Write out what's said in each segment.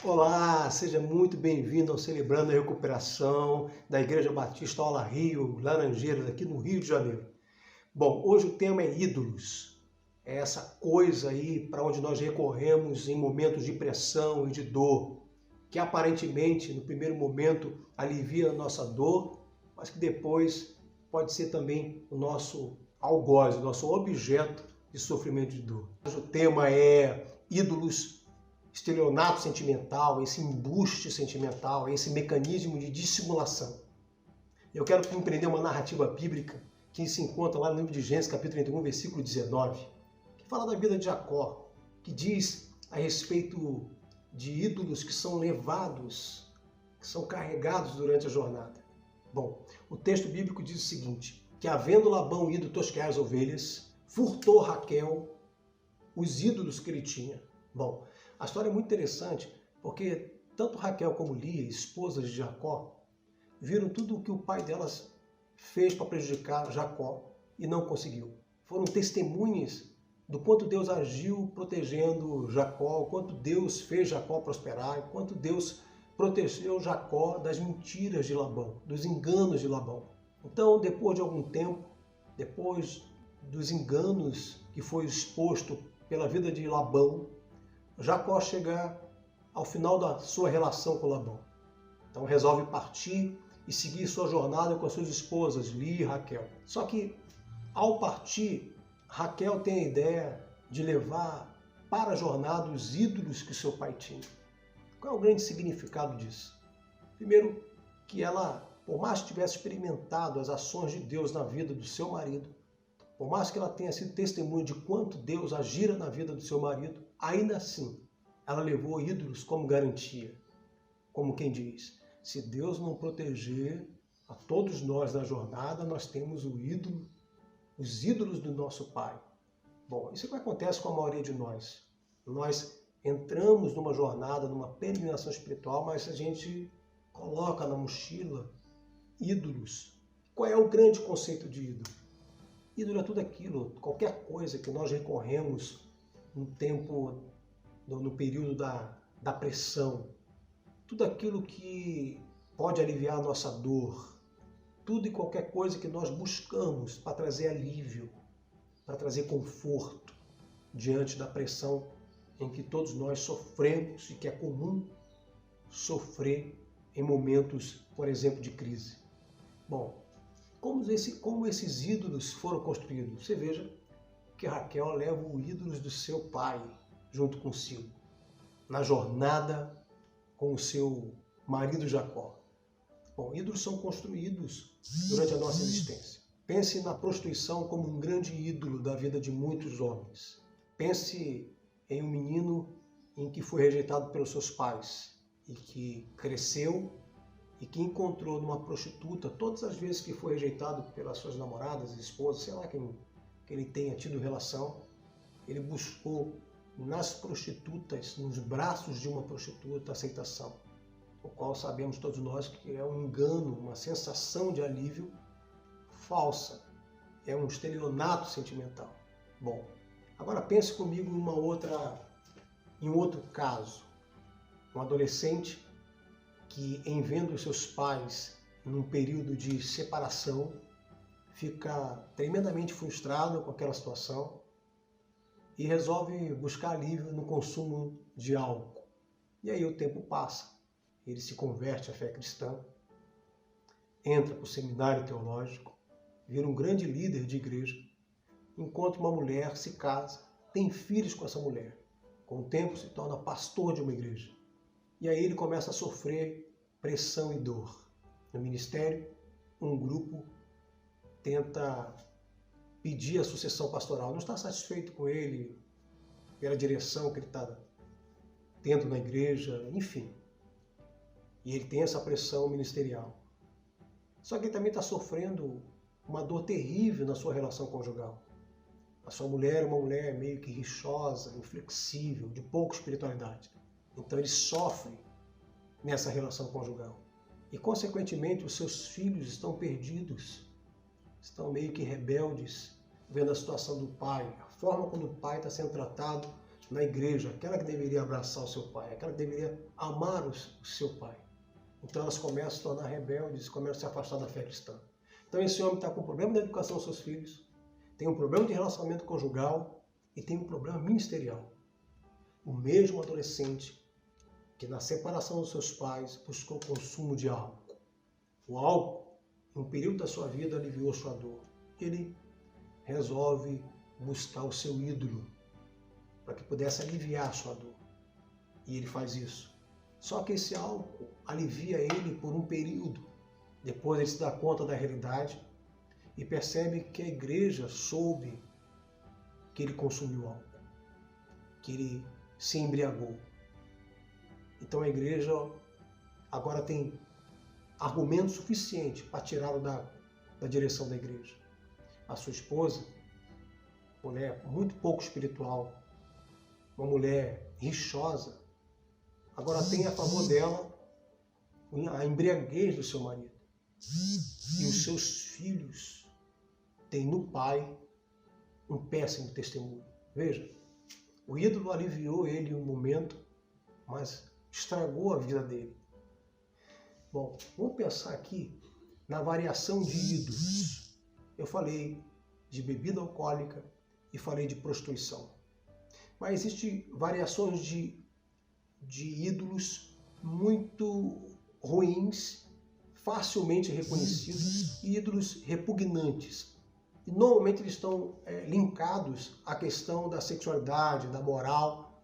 Olá, seja muito bem-vindo ao Celebrando a Recuperação da Igreja Batista Ola Rio, Laranjeiras, aqui no Rio de Janeiro. Bom, hoje o tema é ídolos. É essa coisa aí para onde nós recorremos em momentos de pressão e de dor, que aparentemente, no primeiro momento, alivia a nossa dor, mas que depois pode ser também o nosso algoz, o nosso objeto de sofrimento e de dor. Hoje o tema é ídolos, estelionato sentimental, esse embuste sentimental, esse mecanismo de dissimulação. Eu quero compreender uma narrativa bíblica que se encontra lá no livro de Gênesis, capítulo 31, versículo 19, que fala da vida de Jacó, que diz a respeito de ídolos que são levados, que são carregados durante a jornada. Bom, o texto bíblico diz o seguinte, que havendo Labão ido tosquear as ovelhas, furtou Raquel os ídolos que ele tinha. Bom, a história é muito interessante porque tanto Raquel como Lia, esposas de Jacó, viram tudo o que o pai delas fez para prejudicar Jacó e não conseguiu. Foram testemunhas do quanto Deus agiu protegendo Jacó, o quanto Deus fez Jacó prosperar, o quanto Deus protegeu Jacó das mentiras de Labão, dos enganos de Labão. Então, depois de algum tempo, depois dos enganos que foi exposto pela vida de Labão, Jacó chega ao final da sua relação com Labão. Então resolve partir e seguir sua jornada com as suas esposas, Lia e Raquel. Só que ao partir, Raquel tem a ideia de levar para a jornada os ídolos que seu pai tinha. Qual é o grande significado disso? Primeiro, que ela, por mais que tivesse experimentado as ações de Deus na vida do seu marido, por mais que ela tenha sido testemunha de quanto Deus agira na vida do seu marido, ainda assim, ela levou ídolos como garantia. Como quem diz, se Deus não proteger a todos nós na jornada, nós temos o ídolo, os ídolos do nosso pai. Bom, isso é o que acontece com a maioria de nós. Nós entramos numa jornada, numa peregrinação espiritual, mas a gente coloca na mochila ídolos. Qual é o grande conceito de ídolo? Ídolo é tudo aquilo, qualquer coisa que nós recorremos no tempo, no período da pressão, tudo aquilo que pode aliviar a nossa dor, tudo e qualquer coisa que nós buscamos para trazer alívio, para trazer conforto diante da pressão em que todos nós sofremos e que é comum sofrer em momentos, por exemplo, de crise. Bom, como esses ídolos foram construídos? Você veja que Raquel leva os ídolos do seu pai junto consigo, na jornada com o seu marido Jacó. Bom, ídolos são construídos durante a nossa existência. Pense na prostituição como um grande ídolo da vida de muitos homens. Pense em um menino em que foi rejeitado pelos seus pais e que cresceu e que encontrou numa prostituta, todas as vezes que foi rejeitado pelas suas namoradas, esposas, sei lá quem ele tenha tido relação, ele buscou nas prostitutas, nos braços de uma prostituta, aceitação, o qual sabemos todos nós que é um engano, uma sensação de alívio falsa, é um estelionato sentimental. Bom, agora pense comigo em um outro caso, um adolescente que, em vendo os seus pais num período de separação, fica tremendamente frustrado com aquela situação e resolve buscar alívio no consumo de álcool. E aí o tempo passa, ele se converte à fé cristã, entra para o seminário teológico, vira um grande líder de igreja, encontra uma mulher, se casa, tem filhos com essa mulher. Com o tempo se torna pastor de uma igreja. E aí ele começa a sofrer pressão e dor. No ministério, um grupo tenta pedir a sucessão pastoral. Não está satisfeito com ele, pela direção que ele está tendo na igreja, enfim. E ele tem essa pressão ministerial. Só que ele também está sofrendo uma dor terrível na sua relação conjugal. A sua mulher é uma mulher meio que rixosa, inflexível, de pouca espiritualidade. Então ele sofre nessa relação conjugal. E, consequentemente, os seus filhos estão perdidos, estão meio que rebeldes, vendo a situação do pai, a forma como o pai está sendo tratado na igreja, aquela que deveria abraçar o seu pai, aquela que deveria amar o seu pai. Então elas começam a se tornar rebeldes, começam a se afastar da fé cristã. Então esse homem está com um problema na educação dos seus filhos, tem um problema de relacionamento conjugal e tem um problema ministerial. O mesmo adolescente que na separação dos seus pais buscou o consumo de álcool. O álcool, em um período da sua vida, aliviou sua dor. Ele resolve buscar o seu ídolo para que pudesse aliviar a sua dor. E ele faz isso. Só que esse álcool alivia ele por um período. Depois ele se dá conta da realidade e percebe que a igreja soube que ele consumiu álcool, que ele se embriagou. Então a igreja agora tem argumento suficiente para tirá-lo da direção da igreja. A sua esposa, mulher muito pouco espiritual, uma mulher rixosa, agora tem a favor dela a embriaguez do seu marido. E os seus filhos têm no pai um péssimo testemunho. Veja, o ídolo aliviou ele em um momento, mas estragou a vida dele. Bom, vamos pensar aqui na variação de ídolos. Eu falei de bebida alcoólica e falei de prostituição. Mas existem variações de ídolos muito ruins, facilmente reconhecidos, e ídolos repugnantes. E normalmente eles estão linkados à questão da sexualidade, da moral.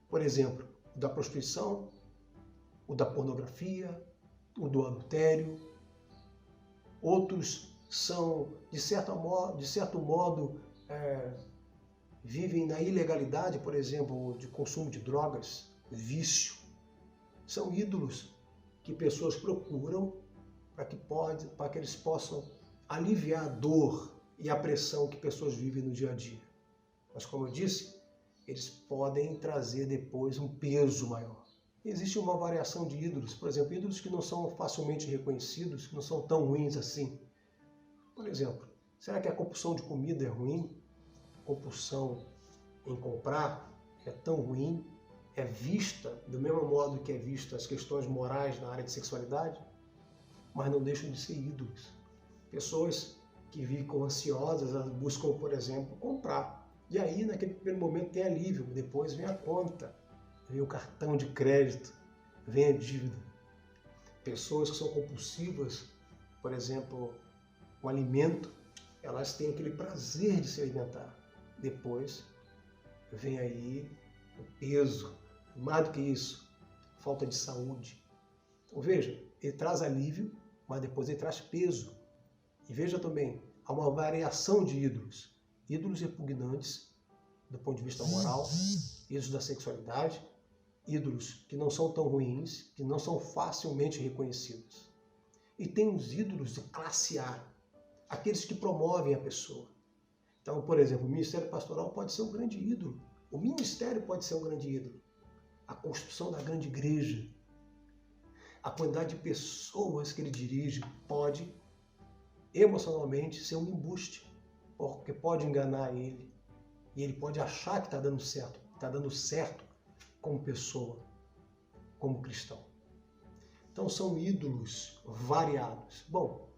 Por exemplo, o da prostituição, o da pornografia, o do adultério. Outros são, de certo modo, vivem na ilegalidade, por exemplo, de consumo de drogas, vício. São ídolos que pessoas procuram para que eles possam aliviar a dor e a pressão que pessoas vivem no dia a dia. Mas, como eu disse, eles podem trazer depois um peso maior. Existe uma variação de ídolos, por exemplo, ídolos que não são facilmente reconhecidos, que não são tão ruins assim. Por exemplo, será que a compulsão de comida é ruim? A compulsão em comprar é tão ruim? É vista do mesmo modo que é vista as questões morais na área de sexualidade? Mas não deixam de ser ídolos. Pessoas que ficam ansiosas, elas buscam, por exemplo, comprar. E aí, naquele primeiro momento, tem alívio. Depois vem a conta, vem o cartão de crédito, vem a dívida. Pessoas que são compulsivas, por exemplo, o alimento, elas têm aquele prazer de se alimentar. Depois vem aí o peso. Mais do que isso, falta de saúde. Então veja, ele traz alívio, mas depois ele traz peso. E veja também, há uma variação de ídolos. Ídolos repugnantes do ponto de vista moral, ídolos da sexualidade, ídolos que não são tão ruins, que não são facilmente reconhecidos. E tem os ídolos de classe A, aqueles que promovem a pessoa. Então, por exemplo, o ministério pastoral pode ser um grande ídolo. O ministério pode ser um grande ídolo. A construção da grande igreja, a quantidade de pessoas que ele dirige pode emocionalmente ser um embuste, porque pode enganar ele e ele pode achar que está dando certo como pessoa, como cristão. Então são ídolos variados. Bom,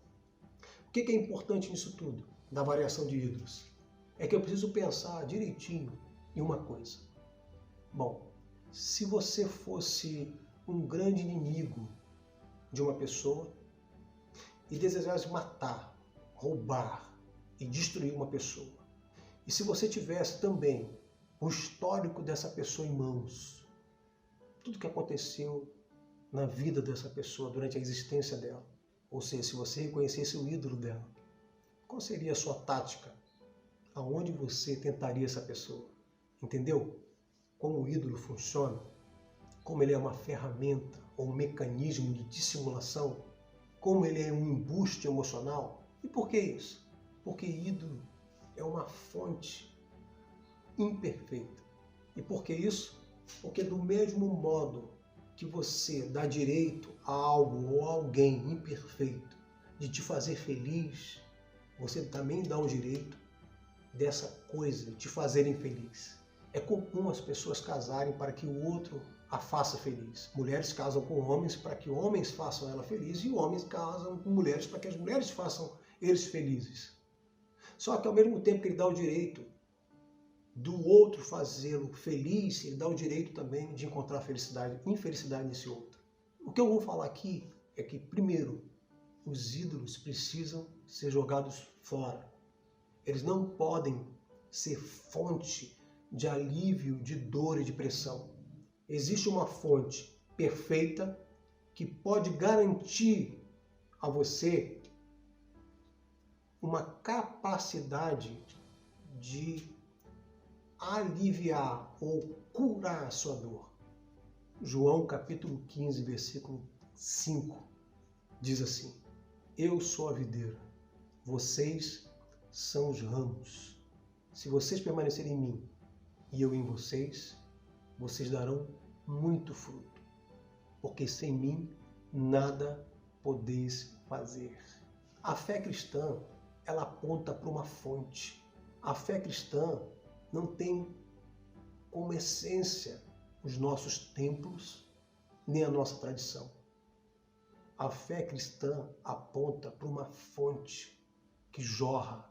o que é importante nisso tudo, da variação de ídolos? É que eu preciso pensar direitinho em uma coisa. Bom, se você fosse um grande inimigo de uma pessoa e desejasse matar, roubar e destruir uma pessoa, e se você tivesse também o histórico dessa pessoa em mãos, tudo que aconteceu na vida dessa pessoa durante a existência dela, ou seja, se você reconhecesse o ídolo dela, qual seria a sua tática? Aonde você tentaria essa pessoa? Entendeu? Como o ídolo funciona? Como ele é uma ferramenta ou um mecanismo de dissimulação? Como ele é um embuste emocional? E por que isso? Porque ídolo é uma fonte imperfeita. E por que isso? Porque do mesmo modo que você dá direito a algo ou a alguém imperfeito de te fazer feliz, você também dá o direito dessa coisa de te fazer infeliz. É comum as pessoas casarem para que o outro a faça feliz. Mulheres casam com homens para que homens façam ela feliz e homens casam com mulheres para que as mulheres façam eles felizes. Só que ao mesmo tempo que ele dá o direito do outro fazê-lo feliz, ele dá o direito também de encontrar felicidade, infelicidade nesse outro. O que eu vou falar aqui é que, primeiro, os ídolos precisam ser jogados fora. Eles não podem ser fonte de alívio, de dor e de pressão. Existe uma fonte perfeita que pode garantir a você uma capacidade de aliviar ou curar a sua dor. João capítulo 15, versículo 5 diz assim: Eu sou a videira, vocês são os ramos. Se vocês permanecerem em mim e eu em vocês, vocês darão muito fruto, porque sem mim nada podeis fazer. A fé cristã, ela aponta para uma fonte. A fé cristã não tem como essência os nossos templos, nem a nossa tradição. A fé cristã aponta para uma fonte que jorra,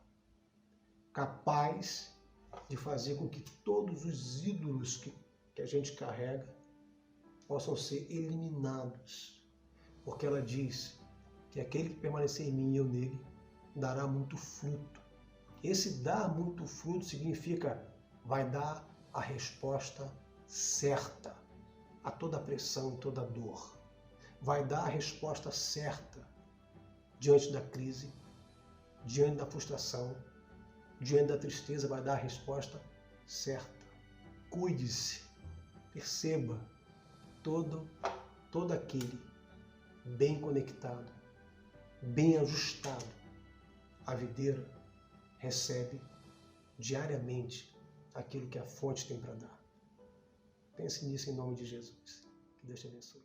capaz de fazer com que todos os ídolos que a gente carrega possam ser eliminados. Porque ela diz que aquele que permanecer em mim e eu nele dará muito fruto. Esse dar muito fruto significa vai dar a resposta certa a toda pressão e toda dor. Vai dar a resposta certa diante da crise, diante da frustração, diante da tristeza, vai dar a resposta certa. Cuide-se, perceba todo aquele bem conectado, bem ajustado. A videira recebe diariamente aquilo que a fonte tem para dar. Pense nisso em nome de Jesus. Que Deus te abençoe.